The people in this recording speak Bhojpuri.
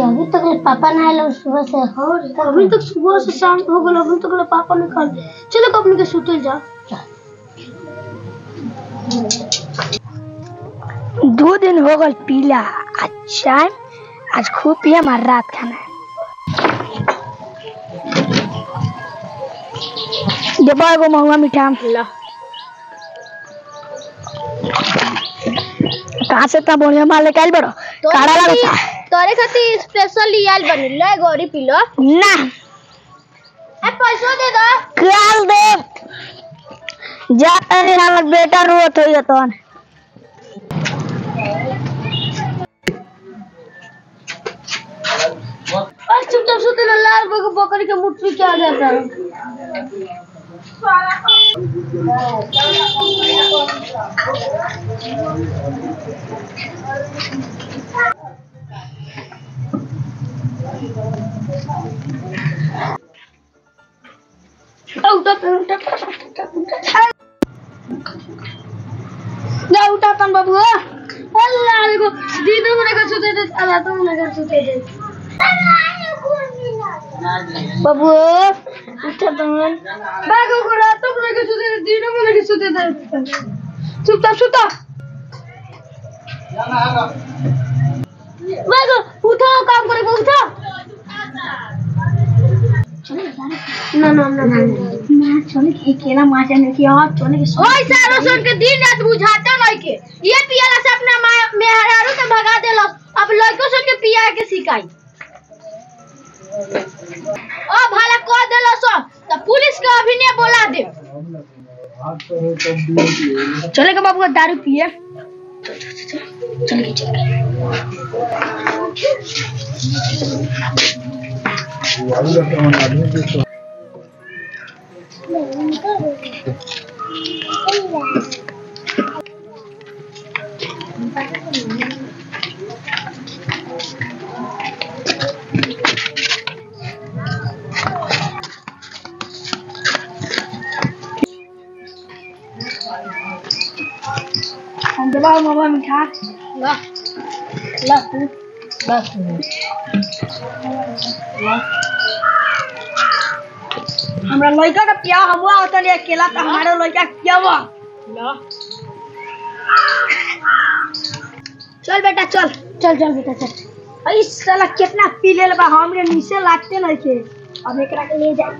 अभी तक पापा ना आए सुबह से। अभी तक सुबह से शाम हो गल, अभी तक पापा ने खा। चलो अपने के सुतल जा। 2 दिन हो गल पीला। अच्छा आज खूब पिया मार रात खाना देबा एगो महुआ मीठा ला। कहाँ से इतना बढ़िया माल लेके आइल बड़ो? काड़ा लगता तोरे खातिर स्पेशल लियाल बनी ले गोरी पी लो ना। ए पैसा दे दो। काल दे जा तनी हमर बेटा रोत होई तन। और चुपचाप सुते ना, लाल बकरी के मुट्ठी क्या आ जाता है। उठा तन बाबू। अल्लाह को दीदी मुझे कर सुते दे, अल्लाह तो मुझे कर सुते दे। बाबू उठा तन बागो को रात तो मुझे कर सुते दे, दीदी मुझे कर सुते दे। चुपचाप सुता। बागो उठो, काम करेगा उठो। ना ना ना ना चले के केला माचा ने कि और चले के ओए सारो सुन के दिन रात बुझाते नहीं के ये पियाला से अपना मेहरारू के भगा देलो। अब लड़को सुन के पिया के सिखाई ओ भाला को देलो सो तो पुलिस के अभी ने बोला दे। चले के बाबू दारू पिए। चले के हम देबा मामा मीठा ला ला बस हमरा लड़का का पिया हमवा होता ले अकेला तो हमारे लड़का पियावा ला। चल बेटा चल चल चल बेटा चल। अई साला कितना पी लेल बा हमरे नीचे लागते नहीं के। अब एकरा के ले जाए